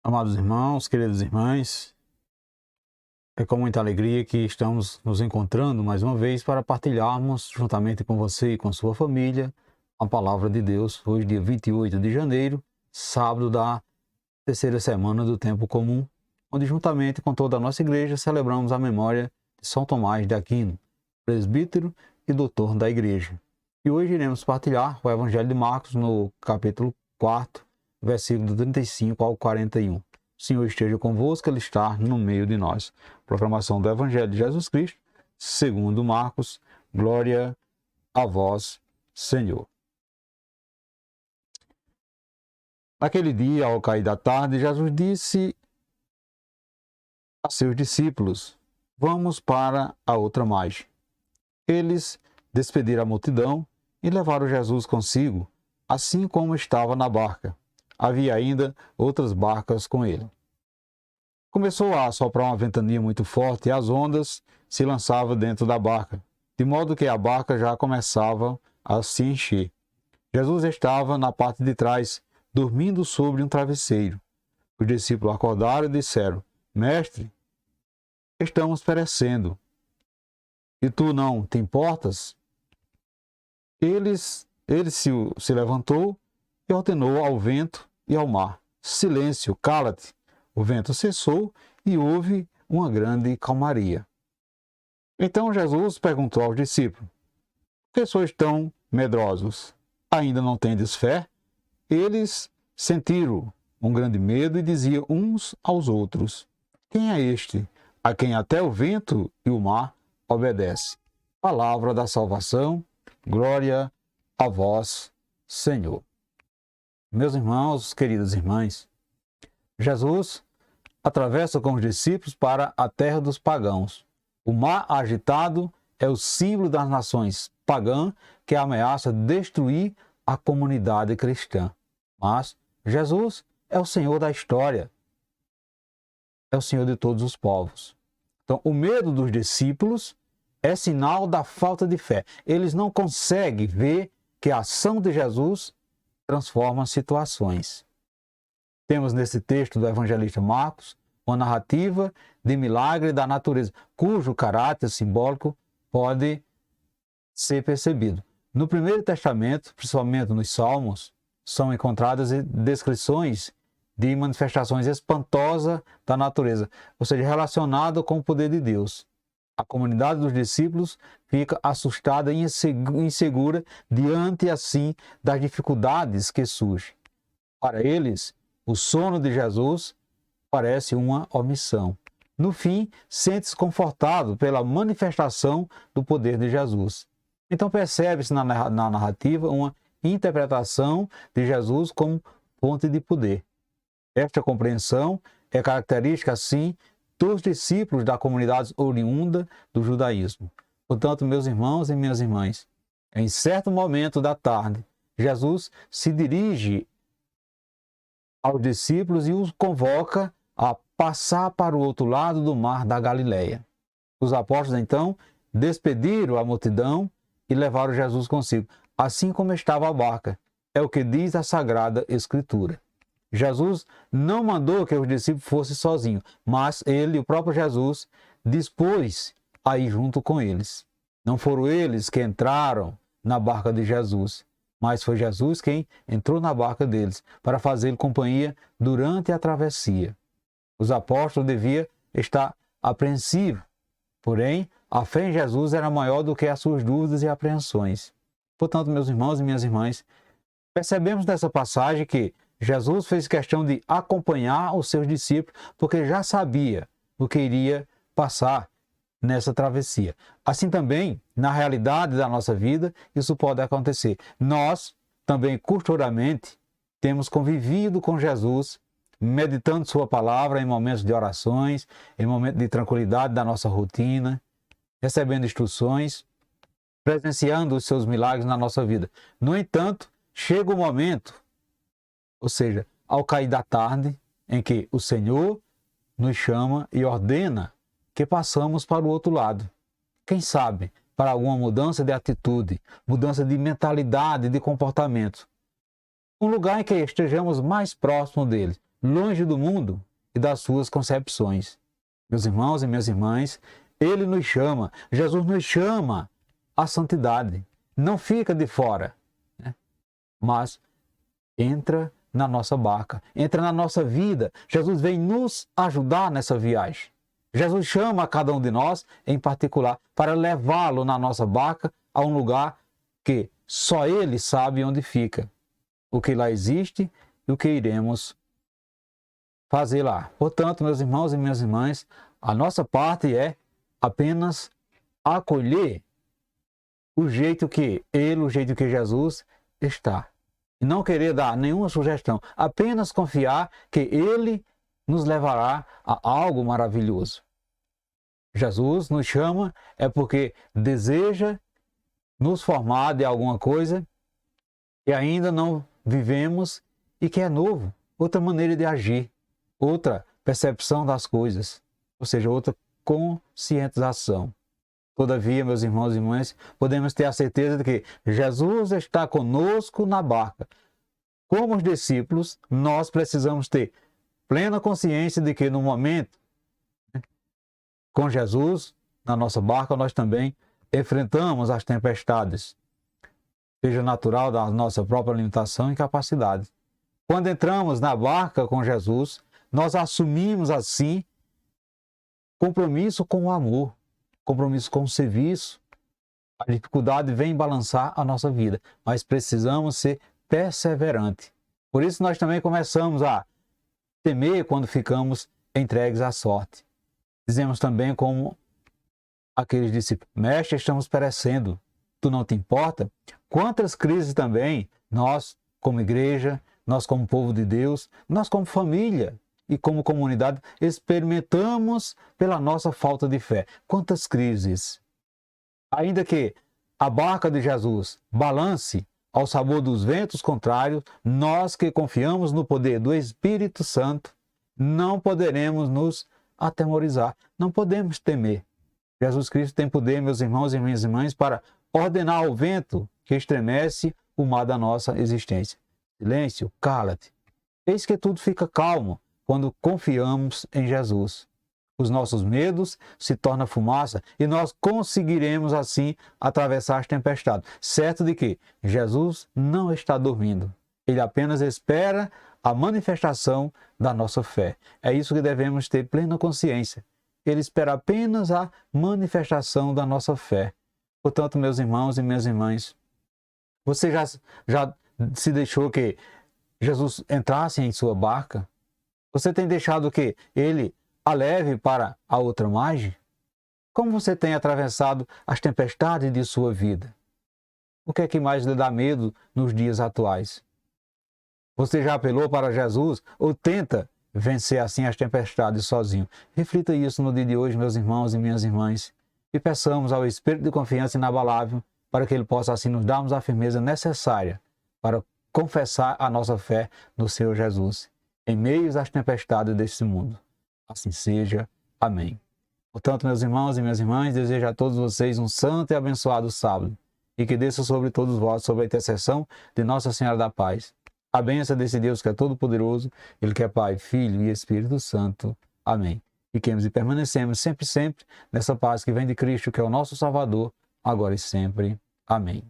Amados irmãos, queridas irmãs, é com muita alegria que estamos nos encontrando mais uma vez para partilharmos, juntamente com você e com sua família, a Palavra de Deus, hoje dia 28 de janeiro, sábado da terceira semana do Tempo Comum, onde juntamente com toda a nossa igreja celebramos a memória de São Tomás de Aquino, presbítero e doutor da igreja. E hoje iremos partilhar o Evangelho de Marcos no capítulo 4, versículo 35 ao 41. O Senhor esteja convosco, Ele está no meio de nós. Proclamação do Evangelho de Jesus Cristo, segundo Marcos. Glória a vós, Senhor. Naquele dia, ao cair da tarde, Jesus disse a seus discípulos: vamos para a outra margem. Eles despediram a multidão e levaram Jesus consigo, assim como estava na barca. Havia ainda outras barcas com ele. Começou a soprar uma ventania muito forte e as ondas se lançavam dentro da barca, de modo que a barca já começava a se encher. Jesus estava na parte de trás, dormindo sobre um travesseiro. Os discípulos acordaram e disseram: Mestre, estamos perecendo. E tu não te importas? Ele se levantou e ordenou ao vento e ao mar: silêncio, cala-te. O vento cessou e houve uma grande calmaria. Então Jesus perguntou aos discípulos: por que sois tão medrosos? Ainda não tendes fé? Eles sentiram um grande medo e diziam uns aos outros: quem é este, a quem até o vento e o mar obedece? Palavra da salvação, glória a vós, Senhor. Meus irmãos, queridas irmãs, Jesus atravessa com os discípulos para a terra dos pagãos. O mar agitado é o símbolo das nações pagãs que ameaça destruir a comunidade cristã. Mas Jesus é o Senhor da história, é o Senhor de todos os povos. Então, o medo dos discípulos é sinal da falta de fé. Eles não conseguem ver que a ação de Jesus transforma situações. Temos nesse texto do evangelista Marcos uma narrativa de milagre da natureza, cujo caráter simbólico pode ser percebido. No Primeiro Testamento, principalmente nos Salmos, são encontradas descrições de manifestações espantosas da natureza, ou seja, relacionado com o poder de Deus. A comunidade dos discípulos fica assustada e insegura diante, assim, das dificuldades que surgem. Para eles, o sono de Jesus parece uma omissão. No fim, sente-se confortado pela manifestação do poder de Jesus. Então percebe-se na narrativa uma interpretação de Jesus como fonte de poder. Esta compreensão é característica, assim, dos discípulos da comunidade oriunda do judaísmo. Portanto, meus irmãos e minhas irmãs, em certo momento da tarde, Jesus se dirige aos discípulos e os convoca a passar para o outro lado do mar da Galileia. Os apóstolos, então, despediram a multidão e levaram Jesus consigo, assim como estava a barca. É o que diz a Sagrada Escritura. Jesus não mandou que os discípulos fossem sozinhos, mas ele, o próprio Jesus, dispôs a ir junto com eles. Não foram eles que entraram na barca de Jesus, mas foi Jesus quem entrou na barca deles para fazer companhia durante a travessia. Os apóstolos deviam estar apreensivos, porém, a fé em Jesus era maior do que as suas dúvidas e apreensões. Portanto, meus irmãos e minhas irmãs, percebemos nessa passagem que Jesus fez questão de acompanhar os seus discípulos, porque já sabia o que iria passar nessa travessia. Assim também, na realidade da nossa vida, isso pode acontecer. Nós, também costuramente, temos convivido com Jesus, meditando sua palavra em momentos de orações, em momentos de tranquilidade da nossa rotina, recebendo instruções, presenciando os seus milagres na nossa vida. No entanto, chega o momento, ou seja, ao cair da tarde, em que o Senhor nos chama e ordena que passamos para o outro lado. Quem sabe, para alguma mudança de atitude, mudança de mentalidade, de comportamento. Um lugar em que estejamos mais próximos dele, longe do mundo e das suas concepções. Meus irmãos e minhas irmãs, Ele nos chama, Jesus nos chama à santidade. Não fica de fora, né? Mas entra na nossa barca, entra na nossa vida. Jesus vem nos ajudar nessa viagem. Jesus chama a cada um de nós, em particular, para levá-lo na nossa barca a um lugar que só Ele sabe onde fica, o que lá existe e o que iremos fazer lá. Portanto, meus irmãos e minhas irmãs, a nossa parte é apenas acolher o jeito que Ele, o jeito que Jesus está. E não querer dar nenhuma sugestão, apenas confiar que Ele nos levará a algo maravilhoso. Jesus nos chama é porque deseja nos formar de alguma coisa que ainda não vivemos e que é novo, outra maneira de agir, outra percepção das coisas, ou seja, outra conscientização. Todavia, meus irmãos e irmãs, podemos ter a certeza de que Jesus está conosco na barca. Como os discípulos, nós precisamos ter plena consciência de que no momento, com Jesus na nossa barca, nós também enfrentamos as tempestades, seja natural da nossa própria limitação e capacidade. Quando entramos na barca com Jesus, nós assumimos assim compromisso com o amor, compromisso com o serviço. A dificuldade vem balançar a nossa vida, mas precisamos ser perseverantes. Por isso nós também começamos a temer quando ficamos entregues à sorte. Dizemos também como aqueles discípulos: Mestre, estamos perecendo, tu não te importa? Quantas crises também nós, como igreja, nós como povo de Deus, nós como família e como comunidade, experimentamos pela nossa falta de fé. Quantas crises! Ainda que a barca de Jesus balance ao sabor dos ventos contrários, nós que confiamos no poder do Espírito Santo, não poderemos nos atemorizar, não podemos temer. Jesus Cristo tem poder, meus irmãos e minhas irmãs, para ordenar ao vento que estremece o mar da nossa existência. Silêncio, cala-te. Eis que tudo fica calmo quando confiamos em Jesus. Os nossos medos se tornam fumaça e nós conseguiremos assim atravessar as tempestades, certo de que Jesus não está dormindo. Ele apenas espera a manifestação da nossa fé. É isso que devemos ter plena consciência. Ele espera apenas a manifestação da nossa fé. Portanto, meus irmãos e minhas irmãs, você já se deixou que Jesus entrasse em sua barca? Você tem deixado que Ele a leve para a outra margem? Como você tem atravessado as tempestades de sua vida? O que é que mais lhe dá medo nos dias atuais? Você já apelou para Jesus ou tenta vencer assim as tempestades sozinho? Reflita isso no dia de hoje, meus irmãos e minhas irmãs, e peçamos ao Espírito de confiança inabalável para que Ele possa assim nos darmos a firmeza necessária para confessar a nossa fé no Senhor Jesus, em meio às tempestades deste mundo. Assim seja. Amém. Portanto, meus irmãos e minhas irmãs, desejo a todos vocês um santo e abençoado sábado, e que desça sobre todos vós, sob a intercessão de Nossa Senhora da Paz, a bênção desse Deus que é todo-poderoso, Ele que é Pai, Filho e Espírito Santo. Amém. Fiquemos e permanecemos sempre nessa paz que vem de Cristo, que é o nosso Salvador, agora e sempre. Amém.